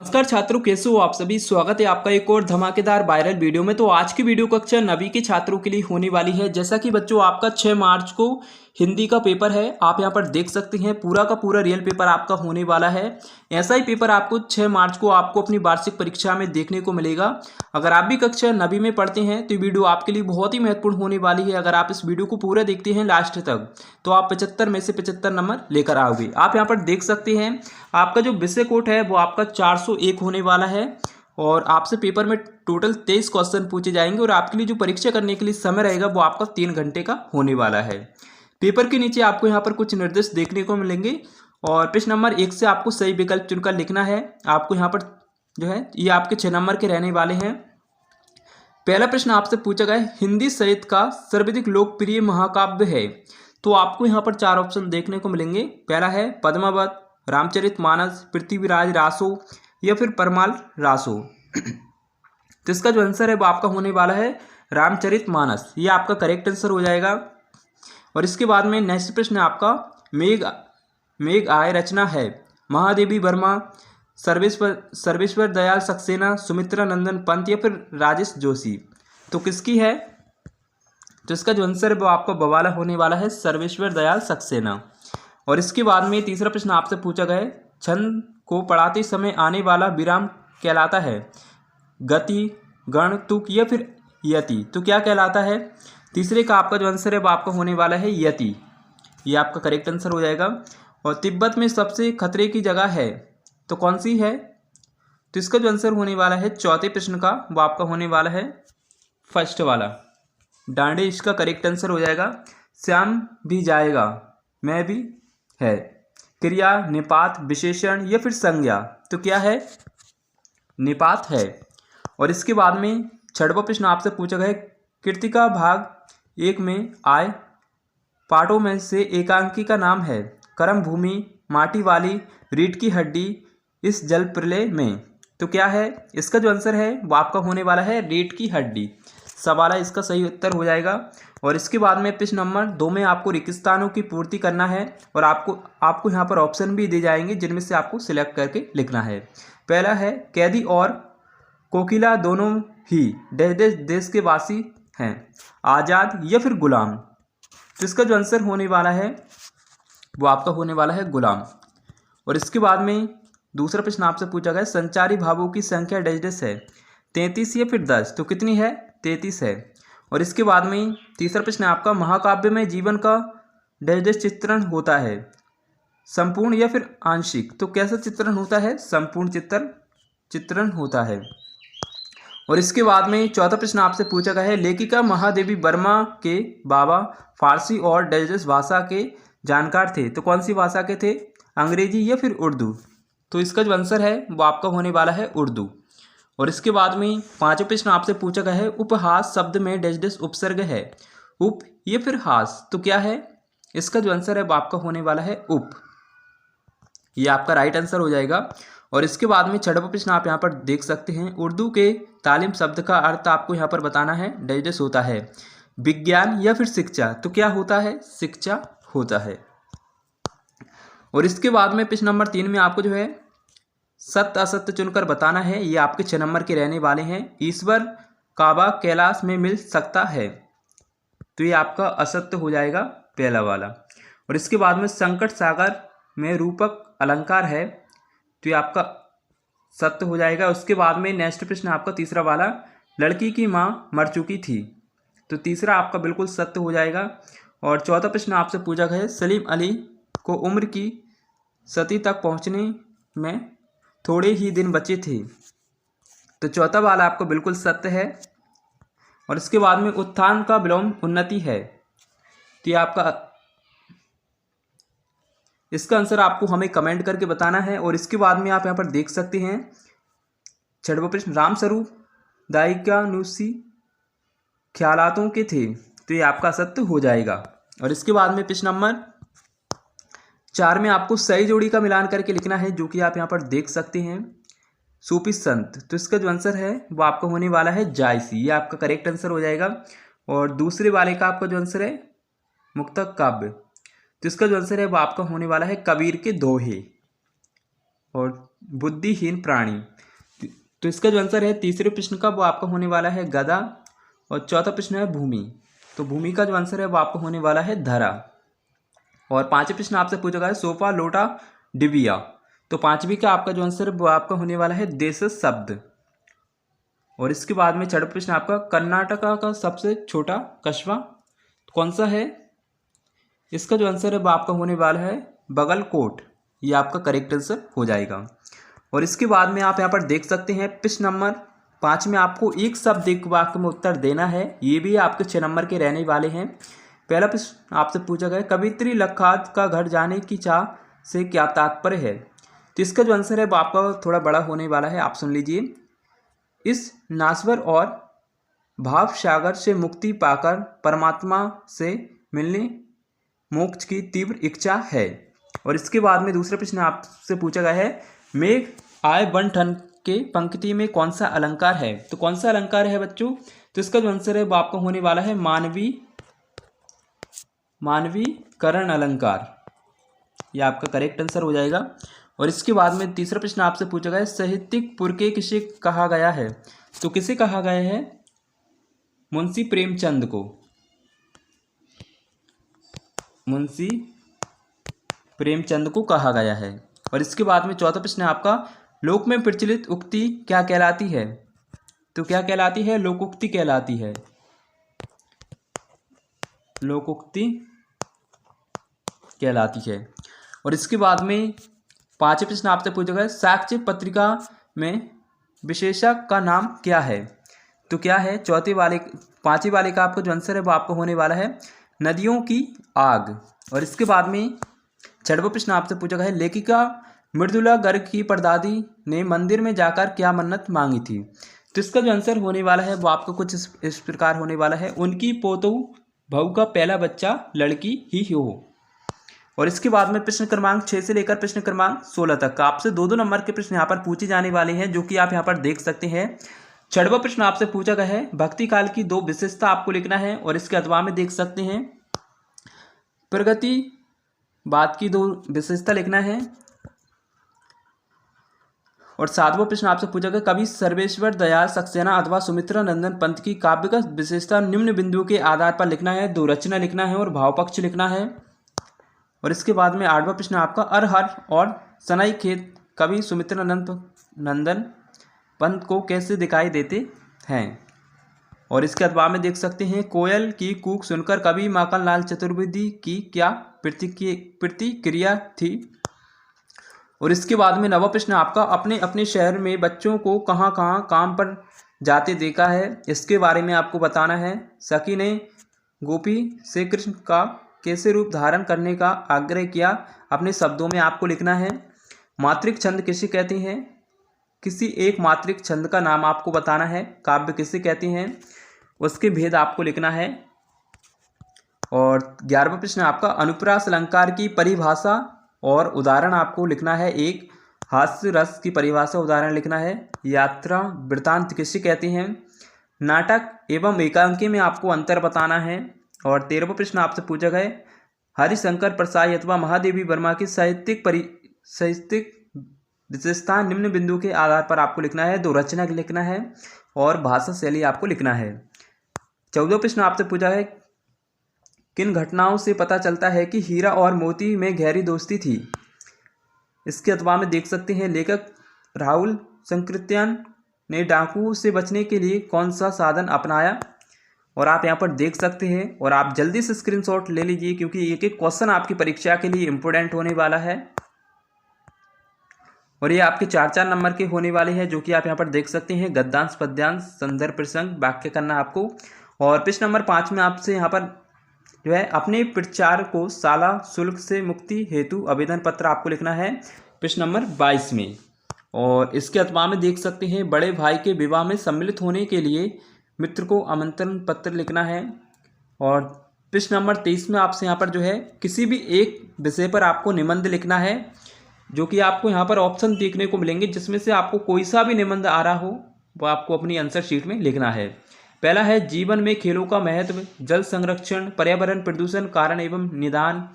नमस्कार छात्रों, कैसे हो आप सभी। स्वागत है आपका एक और धमाकेदार वायरल वीडियो में। तो आज की वीडियो कक्षा 9वीं के छात्रों के लिए होने वाली है। जैसा कि बच्चों आपका 6 मार्च को हिंदी का पेपर है, आप यहां पर देख सकते हैं पूरा का पूरा रियल पेपर आपका होने वाला है। ऐसा ही पेपर आपको 6 मार्च को आपको अपनी वार्षिक परीक्षा में देखने को मिलेगा। अगर आप भी कक्षा 9वीं में पढ़ते हैं तो ये वीडियो आपके लिए बहुत ही महत्वपूर्ण होने वाली है। अगर आप इस वीडियो को पूरा देखते हैं लास्ट तक तो आप 75 में से 75 नंबर लेकर आओगे। आप यहाँ पर देख सकते हैं आपका जो विषय कोट है वो आपका 401 होने वाला है और आपसे पेपर में टोटल 23 क्वेश्चन पूछे जाएंगे और आपके लिए जो परीक्षा करने के लिए समय रहेगा वो आपका 3 घंटे का होने वाला है। पेपर के नीचे आपको यहाँ पर कुछ निर्देश देखने को मिलेंगे और प्रश्न नंबर 1 से आपको सही विकल्प चुनकर लिखना है। आपको यहाँ पर जो है ये आपके 6 नंबर के रहने वाले हैं। पहला प्रश्न आपसे पूछा गया है, हिंदी साहित्य का सर्वाधिक लोकप्रिय महाकाव्य है। तो आपको यहाँ पर 4 ऑप्शन देखने को मिलेंगे। पहला है पद्मावत, रामचरितमानस, पृथ्वीराज रासो या फिर परमाल रासो। तो इसका जो आंसर है वो आपका होने वाला है रामचरितमानस। ये आपका करेक्ट आंसर हो जाएगा। और इसके बाद में नेक्स्ट प्रश्न आपका मेघ आय रचना है महादेवी वर्मा, सर्वेश्वर दयाल सक्सेना, सुमित्रा नंदन पंत या फिर राजेश जोशी। तो किसकी है? तो इसका जो आंसर है वो आपका बवाला होने वाला है, सर्वेश्वर दयाल सक्सेना। और इसके बाद में तीसरा प्रश्न आपसे पूछा गया है, छंद को पढ़ाते समय आने वाला विराम कहलाता है गति, गण, तुक या फिर यति। तो क्या कहलाता है? तीसरे का आपका जो आंसर है वो आपका होने वाला है यति। ये आपका करेक्ट आंसर हो जाएगा। और तिब्बत में सबसे खतरे की जगह है तो कौन सी है? तो इसका जो आंसर होने वाला है चौथे प्रश्न का वो आपका होने वाला है फर्स्ट वाला, डांडे। इसका करेक्ट आंसर हो जाएगा। श्याम भी जाएगा, मैं भी है, क्रिया, निपात, विशेषण या फिर संज्ञा। तो क्या है? निपात है। और इसके बाद में छठवां प्रश्न आपसे पूछा गया है, कृतिका भाग 1 में आय पाठों में से एकांकी का नाम है कर्म भूमि, माटी वाली, रीढ़ की हड्डी, इस जल प्रलय में। तो क्या है? इसका जो आंसर है वो आपका होने वाला है रीढ़ की हड्डी। सवाल है, इसका सही उत्तर हो जाएगा। और इसके बाद में प्रश्न नंबर 2 में आपको रिक्तस्थानों की पूर्ति करना है और आपको यहाँ पर ऑप्शन भी दिए जाएंगे जिनमें से आपको सिलेक्ट करके लिखना है। पहला है कैदी और कोकिला दोनों ही देश के वासी हैं, आज़ाद या फिर गुलाम। तो इसका जो आंसर होने वाला है वो आपका होने वाला है गुलाम। और इसके बाद में दूसरा प्रश्न आपसे पूछा गया, संचारी भावों की संख्या डैश है 33 या फिर 10। तो कितनी है? 33 है। और इसके बाद में तीसरा प्रश्न आपका, महाकाव्य में जीवन का डैश चित्रण होता है संपूर्ण या फिर आंशिक। तो कैसा चित्रण होता है? संपूर्ण चित्रण होता है। और इसके बाद में चौथा प्रश्न आपसे पूछा गया है, लेखिका महादेवी वर्मा के बाबा फारसी और डैश भाषा के जानकार थे। तो कौन सी भाषा के थे? अंग्रेजी या फिर उर्दू। तो इसका जो आंसर है वो आपका होने वाला है उर्दू। और इसके बाद में पांचवा प्रश्न आपसे पूछा गया है, उपहास शब्द में डैश उपसर्ग है उप या फिर हास। तो क्या है? इसका जो आंसर है वो आपका होने वाला है उप। ये आपका राइट आंसर हो जाएगा। और इसके बाद में छठवां प्रश्न आप यहाँ पर देख सकते हैं, उर्दू के तालीम शब्द का अर्थ आपको यहाँ पर बताना है, डैश होता है विज्ञान या फिर शिक्षा। तो क्या होता है? शिक्षा होता है। और इसके बाद में प्रश्न नंबर 3 में आपको जो है सत्य असत्य चुनकर बताना है। ये आपके 6 नंबर के रहने वाले हैं। ईश्वर काबा कैलाश में मिल सकता है। तो ये आपका असत्य हो जाएगा पहला वाला। और इसके बाद में संकट सागर में रूपक अलंकार है, तो ये आपका सत्य हो जाएगा। उसके बाद में नेक्स्ट प्रश्न आपका तीसरा वाला, लड़की की माँ मर चुकी थी। तो तीसरा आपका बिल्कुल सत्य हो जाएगा। और चौथा प्रश्न आपसे पूछा गया है, सलीम अली को उम्र की सती तक पहुँचने में थोड़े ही दिन बचे थे। तो चौथा वाला आपको बिल्कुल सत्य है। और इसके बाद में उत्थान का विलोम उन्नति है, तो ये आपका इसका आंसर आपको हमें कमेंट करके बताना है। और इसके बाद में आप यहाँ पर देख सकते हैं छठवां प्रश्न, रामस्वरूप दायिकानुसी ख्यालातों के थे। तो ये आपका सत्य हो जाएगा। और इसके बाद में प्रश्न नंबर 4 में आपको सही जोड़ी का मिलान करके लिखना है, जो कि आप यहाँ पर देख सकते हैं, सूफी संत। तो इसका जो आंसर है वो आपका होने वाला है जायसी। ये आपका करेक्ट आंसर हो जाएगा। और दूसरे वाले का आपका जो आंसर है मुक्तक काव्य। तो इसका जो आंसर है वो आपका होने वाला है कबीर के दोहे। और बुद्धिहीन प्राणी। तो इसका जो आंसर है तीसरे प्रश्न का वो आपका होने वाला है गधा। और चौथा प्रश्न है भूमि। तो भूमि का जो आंसर है वो आपका होने वाला है धरा। और पांचवें प्रश्न आपसे पूछा गया है सोफा लोटा डिबिया। तो पांचवी का आपका जो आंसर है वो आपका होने वाला है देश शब्द। और इसके बाद में छठा प्रश्न आपका कर्नाटका का सबसे छोटा कस्बा कौन सा है। इसका जो आंसर है वो आपका होने वाला है बगलकोट। ये आपका करेक्ट आंसर हो जाएगा। और इसके बाद में आप यहाँ पर देख सकते हैं प्रश्न नंबर 5 में आपको एक शब्द एक वाक्य में उत्तर देना है। ये भी आपके 6 नंबर के रहने वाले हैं। पहला प्रश्न आपसे पूछा गया कवित्री लखात का घर जाने की चाह से क्या तात्पर्य है। तो इसका जो आंसर है वो आपका थोड़ा बड़ा होने वाला है, आप सुन लीजिए। इस नाश्वर और भाव सागर से मुक्ति पाकर परमात्मा से मिलने मोक्ष की तीव्र इच्छा है। और इसके बाद में दूसरा प्रश्न आपसे पूछा गया है मेघ आय बन ठन के पंक्ति में कौन सा अलंकार है। तो कौन सा अलंकार है बच्चों। तो इसका जो आंसर है वो आपका होने वाला है मानवीकरण अलंकार। ये आपका करेक्ट आंसर हो जाएगा। और इसके बाद में तीसरा प्रश्न आपसे पूछा गया है साहित्यिक पुरके किसे कहा गया है। तो किसे कहा गया है मुंशी प्रेमचंद को। मुंशी प्रेमचंद को कहा गया है। और इसके बाद में चौथा प्रश्न है आपका लोक में प्रचलित उक्ति क्या कहलाती है। तो क्या कहलाती है लोकोक्ति कहलाती है। लोकोक्ति कहलाती है। और इसके बाद में पांचवें प्रश्न आपसे पूछा गया साक्ष्य पत्रिका में विशेषक का नाम क्या है। तो क्या है पांचवी वाले का आपका जो आंसर है वो आपको होने वाला है नदियों की आग। और इसके बाद में छठवां प्रश्न आपसे पूछा गया है लेखिका मृदुला गर्ग की परदादी ने मंदिर में जाकर क्या मन्नत मांगी थी। तो इसका जो आंसर होने वाला है वो आपका कुछ इस प्रकार होने वाला है उनकी पोतों बहू का पहला बच्चा लड़की ही हो। और इसके बाद में प्रश्न क्रमांक 6 से लेकर प्रश्न क्रमांक 16 तक आपसे 2-2 नंबर के प्रश्न यहाँ पर पूछे जाने वाले हैं, जो कि आप यहाँ पर देख सकते हैं। छठवां प्रश्न आपसे पूछा गया है भक्ति काल की 2 विशेषता आपको लिखना है। और इसके अथवा में देख सकते हैं प्रगतिवाद की 2 विशेषता लिखना है। और 7वां प्रश्न आपसे पूछा गया कवि सर्वेश्वर दयाल सक्सेना अथवा सुमित्रा नंदन पंत की काव्य का विशेषता निम्न बिंदुओं के आधार पर लिखना है। 2 रचना लिखना है और भावपक्ष लिखना है। और इसके बाद में 8वां प्रश्न आपका अरहर और सनाई खेत कवि सुमित्रा नंदन पंत को कैसे दिखाई देते हैं। और इसके अथवा में देख सकते हैं कोयल की कूक सुनकर कवि माखनलाल चतुर्वेदी की क्या प्रतिक्रिया थी। और इसके बाद में 9वां प्रश्न आपका अपने अपने शहर में बच्चों को कहाँ कहाँ काम पर जाते देखा है, इसके बारे में आपको बताना है। सखी ने गोपी से कृष्ण का कैसे रूप धारण करने का आग्रह किया, अपने शब्दों में आपको लिखना है। मात्रिक छंद किसे कहते हैं, किसी एक मात्रिक छंद का नाम आपको बताना है। काव्य किसे कहते हैं, उसके भेद आपको लिखना है। और 11वां प्रश्न आपका अनुप्रास अलंकार की परिभाषा और उदाहरण आपको लिखना है। एक हास्य रस की परिभाषा उदाहरण लिखना है। यात्रा वृत्तांत किसे कहते हैं। नाटक एवं एकांकी में आपको अंतर बताना है। और 13वां प्रश्न आपसे पूछा गया हरिशंकर प्रसाई अथवा महादेवी वर्मा की साहित्यिक विशेषता निम्न बिंदु के आधार पर आपको लिखना है। 2 रचना लिखना है और भाषा शैली आपको लिखना है। 14वां प्रश्न आपसे पूछा है किन घटनाओं से पता चलता है कि हीरा और मोती में गहरी दोस्ती थी। इसके अथवा में देख सकते हैं लेखक राहुल संकृत्यान ने डाकुओं से बचने के लिए कौन सा साधन अपनाया। और आप यहाँ पर देख सकते हैं और आप जल्दी से स्क्रीनशॉट ले लीजिए, क्योंकि एक एक क्वेश्चन आपकी परीक्षा के लिए इम्पोर्टेंट होने वाला है। और ये आपके 4-4 नंबर के होने वाले हैं, जो कि आप यहाँ पर देख सकते हैं। गद्यांश, पद्यांश, संदर्भ, प्रसंग, वाक्य करना आपको। और प्रश्न नंबर 5 में आपसे यहाँ पर जो है अपने प्रचार को शाला शुल्क से मुक्ति हेतु आवेदन पत्र आपको लिखना है प्रश्न नंबर 22 में। और इसके अथवा में देख सकते हैं बड़े भाई के विवाह में सम्मिलित होने के लिए मित्र को आमंत्रण पत्र लिखना है। और प्रश्न नंबर 23 में आपसे यहाँ पर जो है किसी भी एक विषय पर आपको निबंध लिखना है, जो कि आपको यहाँ पर ऑप्शन देखने को मिलेंगे, जिसमें से आपको कोई सा भी निबंध आ रहा हो वो आपको अपनी आंसर शीट में लिखना है। पहला है जीवन में खेलों का महत्व, जल संरक्षण, पर्यावरण प्रदूषण कारण एवं निदान,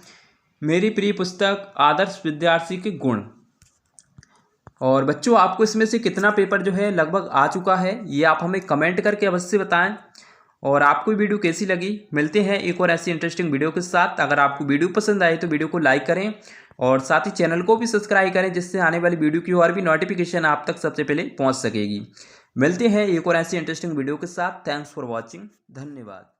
मेरी प्रिय पुस्तक, आदर्श विद्यार्थी के गुण। और बच्चों आपको इसमें से कितना पेपर जो है लगभग आ चुका है ये आप हमें कमेंट करके अवश्य बताएं। और आपको वीडियो कैसी लगी, मिलते हैं एक और ऐसी इंटरेस्टिंग वीडियो के साथ। अगर आपको वीडियो पसंद आए तो वीडियो को लाइक करें और साथ ही चैनल को भी सब्सक्राइब करें, जिससे आने वाली वीडियो की और भी नोटिफिकेशन आप तक सबसे पहले पहुंच सकेगी। मिलते हैं एक और ऐसी इंटरेस्टिंग वीडियो के साथ। थैंक्स फॉर वॉचिंग, धन्यवाद।